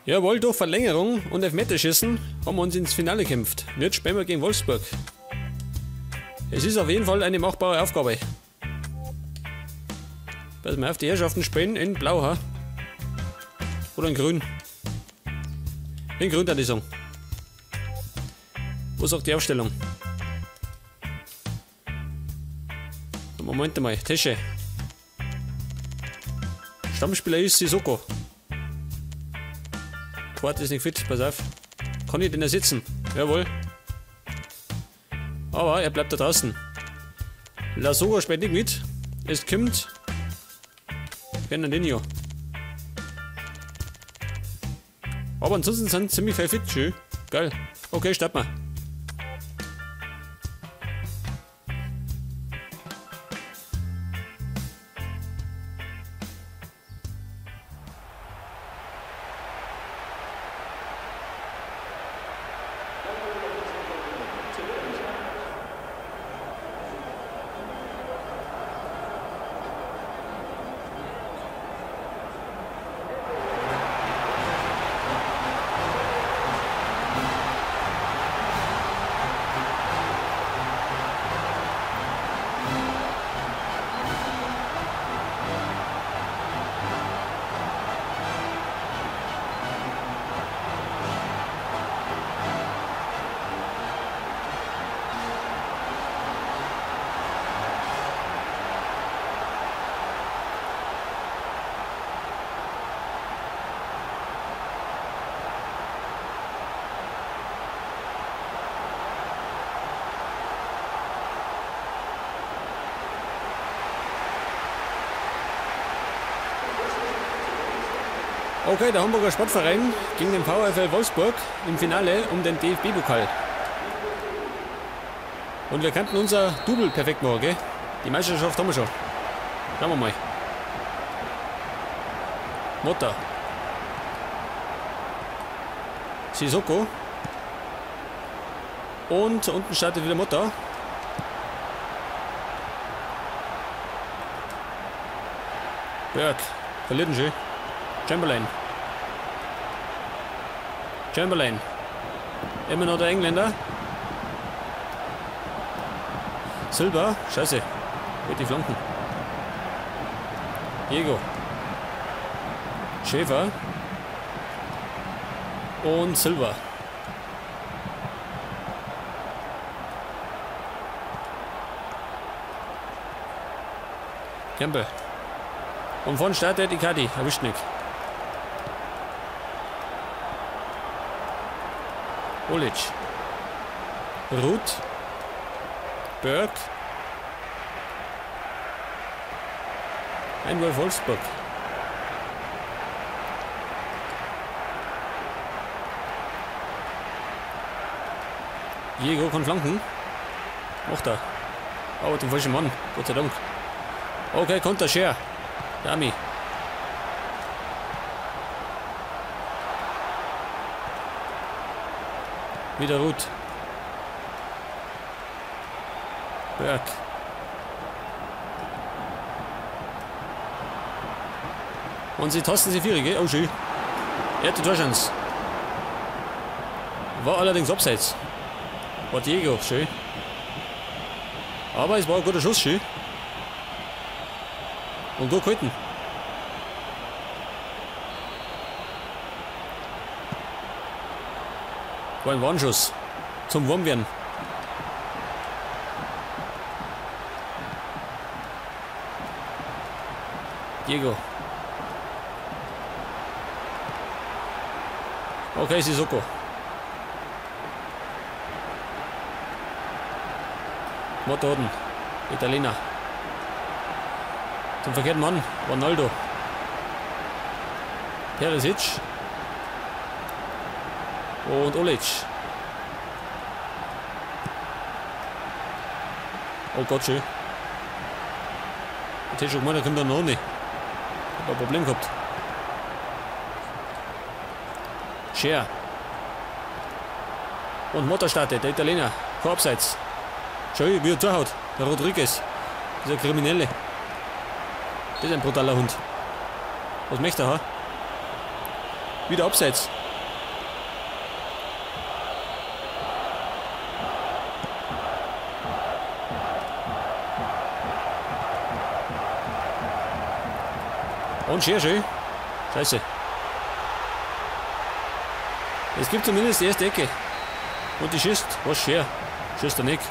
Jawohl, durch Verlängerung und Elfmeterschießen haben wir uns ins Finale gekämpft. Und jetzt spielen wir gegen Wolfsburg. Es ist auf jeden Fall eine machbare Aufgabe. Pass mal auf, die Herrschaften spielen in Blau, ha? Oder in Grün. In Grün, würde ich sagen. Wo sagt die Aufstellung? Moment mal, Tesche. Stammspieler ist Sissoko. Quart ist nicht fit, pass auf. Kann ich den ersetzen? Jawohl. Aber er bleibt da draußen. Lasogga spielt nicht mit. Es kommt Fernandinho. Aber ansonsten sind ziemlich viel fit. Schön. Geil. Okay, starten wir. Okay, der Hamburger Sportverein gegen den VfL Wolfsburg im Finale um den DFB-Pokal. Und wir könnten unser Double perfekt machen, gell? Die Meisterschaft haben wir schon. Schauen wir mal. Motta. Sissoko. Und unten startet wieder Motta. Berg. Verliert ihn schön. Chamberlain. Immer noch der Engländer. Silva. Scheiße. Mit die Flanken. Diego. Schäfer. Und Silva. Campbell. Und vorne startet Icardi. Erwischt nicht. Olic. Ruth. Berg. Einwurf Wolfsburg. Diego kann flanken. Macht er. Aber den falschen Mann. Gott sei Dank. Okay, Konter, Scher. Dami. Wieder Ruth. Berg. Und sie tasten sie Vierige. Oh, schön. Er hat die Torchance. War allerdings abseits. War Diego. Schön. Aber es war ein guter Schuss. Schön. Und gut gehalten. War ein Warnschuss. Zum Wurmwerden. Diego. Okay, Sissoko. Motoden. Italiener. Zum verkehrten Mann. Ronaldo. Perisic. Und Olic. Oh Gott, schön. Ich hätte schon gemeint, da kommt er noch nicht. Ich habe ein Problem gehabt. Scher. Und Motta startet, der Italiener. Kein Abseits. Schau, wie er zuhaut. Der Rodriguez. Dieser Kriminelle. Das ist ein brutaler Hund. Was möchte er, ha? Wieder abseits. Und schön. Scheiße. Es gibt zumindest die erste Ecke. Und die schießt. Was schön. Schießt er nicht.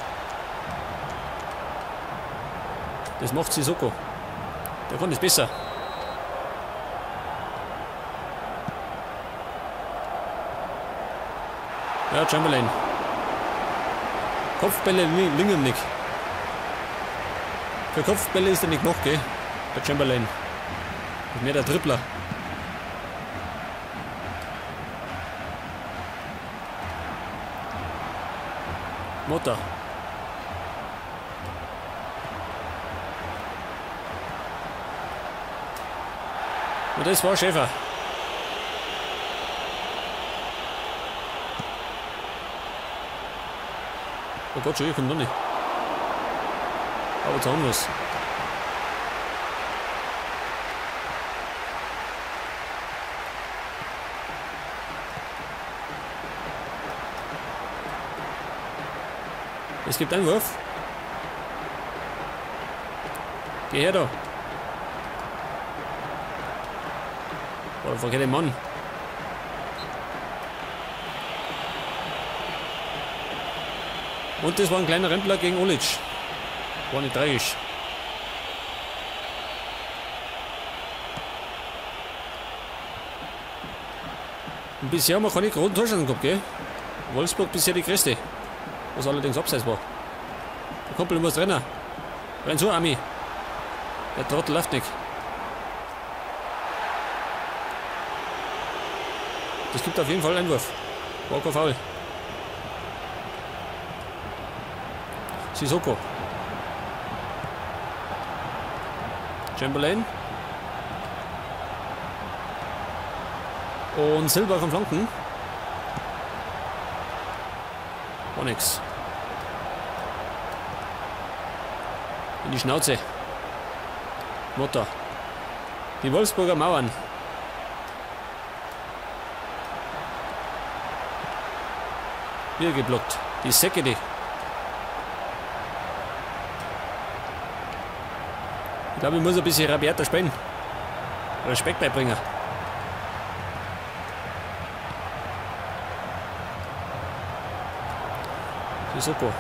Das macht Sissoko. Der kann das besser. Ja, Chamberlain. Kopfbälle lingen nicht. Für Kopfbälle ist er nicht noch, gell? Der Chamberlain. Ist mehr der Dribbler. Motta. Und das war Schäfer. Oh Gott, schon, hier kommt noch nicht. Aber jetzt haben wir es. Es gibt einen Wurf. Geh her da. Oder verkehrt den Mann. Und das war ein kleiner Rempler gegen Olic. War nicht tragisch. Und bisher haben wir keine großen Torchancen gehabt, gell? Wolfsburg bisher die größte. Was allerdings abseits war. Der Kumpel muss rennen. Renn so, Ami. Der Trottel läuft nicht. Das gibt auf jeden Fall einen Wurf. War kein Foul. Sissoko. Chamberlain. Und Silber von Flanken. War nix. In die Schnauze. Motta. Die Wolfsburger Mauern. Wieder geblockt. Die Säcke, die. Ich glaube, ich muss ein bisschen rabiater spielen. Respekt beibringen. Sissoko.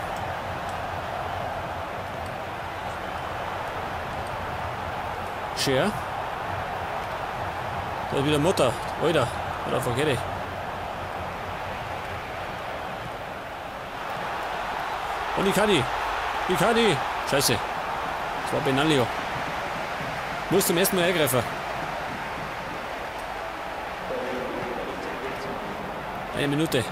Scher. Da ist wieder Mutter. Alter. Oder verkehrt ich. Und Icardi. Scheiße. Das war Benaglio. Muss zum ersten Mal eingreifen. Eine Minute.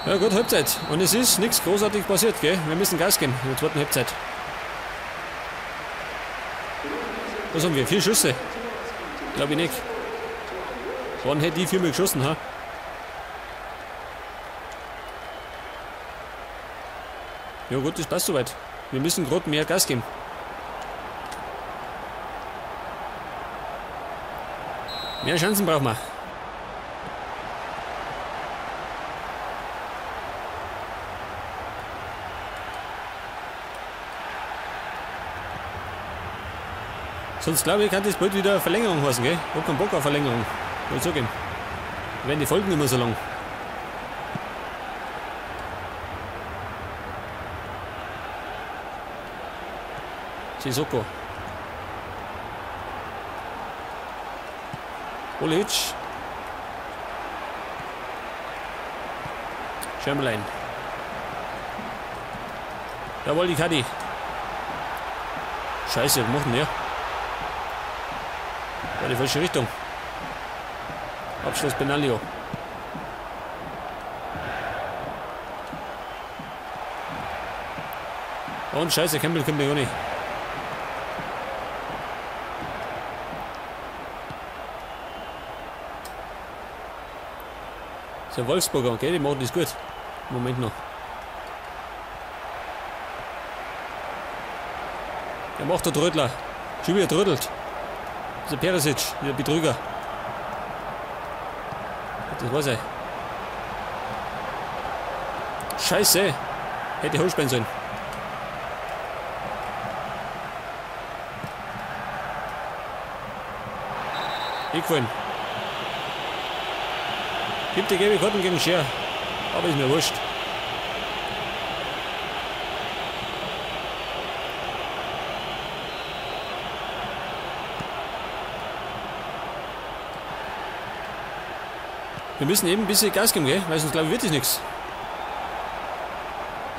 Ja gut, Halbzeit. Und es ist nichts großartig passiert, gell? Wir müssen Gas geben in der zweiten Halbzeit. Was haben wir? 4 Schüsse? Glaube ich nicht. Wann hätte die 4 mal geschossen, ha? Ja gut, das passt soweit. Wir müssen gerade mehr Gas geben. Mehr Chancen brauchen wir. Sonst glaube ich, kann das bald wieder Verlängerung heißen, gell? Ich hab keinen Bock auf Verlängerung. Will zugeben. Dann werden die Folgen immer so lang. Sissoko. Olic. Chamberlain. Jawohl, die Kadi. Scheiße, was machen wir? War die falsche Richtung. Abschluss Benaglio. Und scheiße, Campbell kommt mir auch nicht. So, Wolfsburger, okay, die machen das gut. Moment noch. Der macht der Trödler. Schon wieder trödelt. Dieser Perisic, der Betrüger. Das war's ey. Scheiße. Hätte hochspielen sollen. Eingefallen. Gibt die gelbe Karten gegen Scher. Aber ist mir wurscht. Wir müssen eben ein bisschen Gas geben, gell? Weil sonst glaube ich wird das nichts.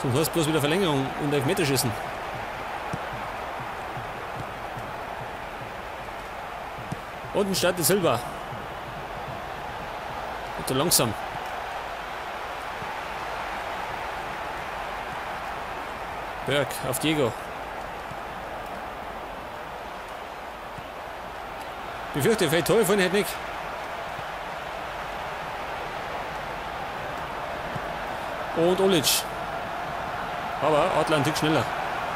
Sonst hast du bloß wieder Verlängerung und Elfmeterschießen. Unten startet Silva. Zu langsam. Berg auf Diego. Befürchte, vielleicht Tor vorhin hätte nicht. Und Olic. Aber Adler ein Tick schneller.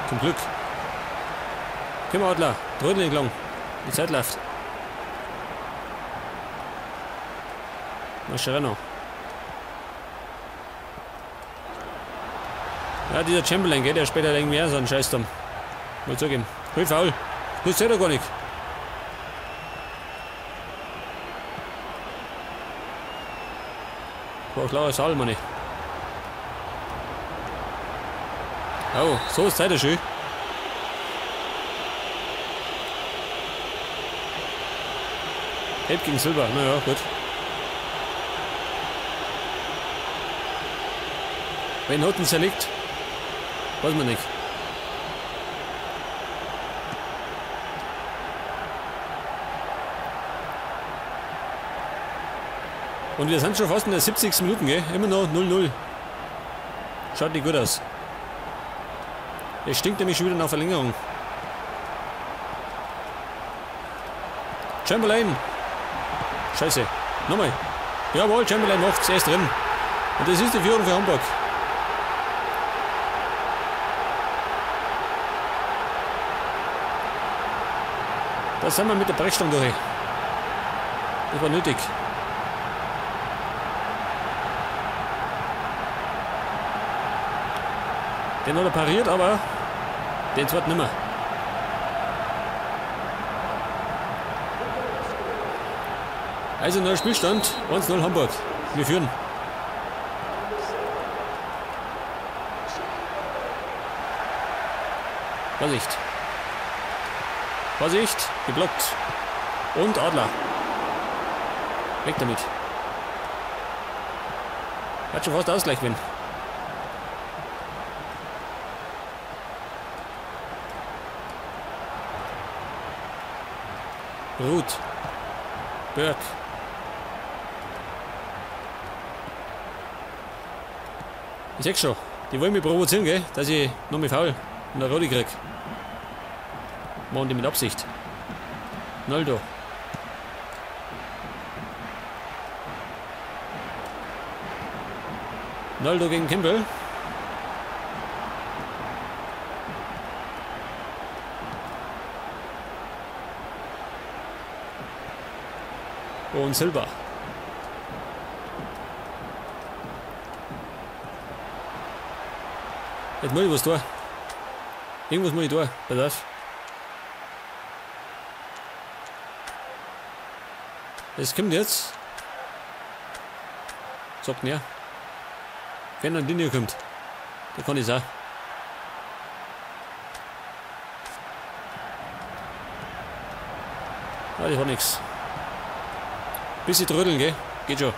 Zum Glück. Komm Adler, trödel nicht lang. Die Zeit läuft. Mascherano. Ja, dieser Chamberlain, gell, der später irgendwie mehr so einen Scheiß dann. Mal zugeben. Voll faul. Das zählt er gar nicht. War klarer Saal, Mann. Oh, so ist Zeit schön. Gelb gegen Silber, naja, gut. Wenn Hotten zerlegt, weiß man nicht. Und wir sind schon fast in der 70. Minute, gell? Immer noch 0-0. Schaut nicht gut aus. Es stinkt nämlich schon wieder nach Verlängerung. Chamberlain. Scheiße. Nochmal. Jawohl, Chamberlain macht's. Er ist drin. Und das ist die Führung für Hamburg. Da sind wir mit der Brechstange durch. Das war nötig. Den hat er pariert, aber den zweiten nicht mehr. Also neuer Spielstand, 1-0 Hamburg. Wir führen. Vorsicht. Vorsicht, geblockt. Und Adler. Weg damit. Hat schon fast Ausgleich, wenn. Ruth. Berg. Ich sag schon, die wollen mich provozieren, gell? Dass ich noch mal faul und eine Rote krieg. Machen die mit Absicht. Noldo. Noldo gegen Kimball. Und Silber. Jetzt muss ich was tun. Irgendwas muss ich tun. Pass auf. Es kommt jetzt. Sagt mir. Wenn ein Linie kommt. Da kann ich es auch. Ah, das war nix. Bisschen trödeln, gell? Geht schon.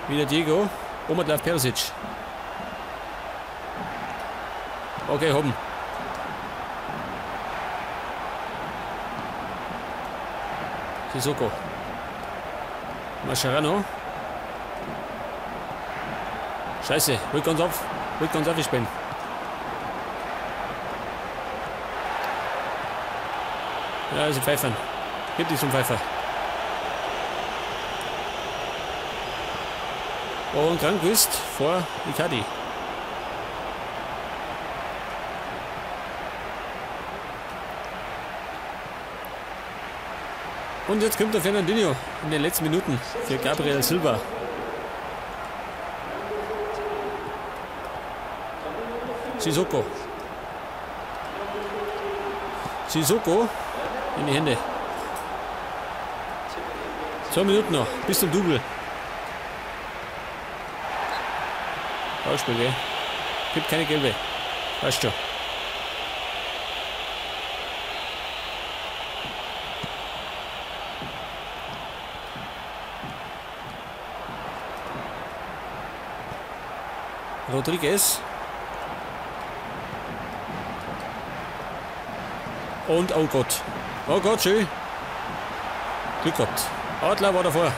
Wieder Diego. Omadlav Perisic. Okay, haben. Sissoko. Mascherano. Scheiße, rück uns auf. Rück uns auf, ich bin. Ja, also pfeifern. Gib dich zum Pfeifer. Und Krankwist vor Icardi. Und jetzt kommt der Fernandinho in den letzten Minuten für Gabriel Silva. Sissoko. Sissoko in die Hände. 2 Minuten noch, bis zum Double. Ausspiel, gell? Gibt keine gelbe. Weißt du. Rodriguez. Und oh Gott. Oh Gott, schön. Glück gehabt. Adler war davor.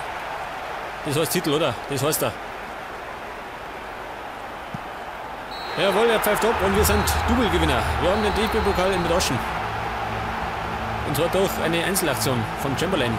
Das heißt Titel, oder? Das heißt er. Jawohl, er pfeift ab und wir sind Double-Gewinner. Wir haben den DFB-Pokal in der Taschen. Und zwar durch eine Einzelaktion von Chamberlain.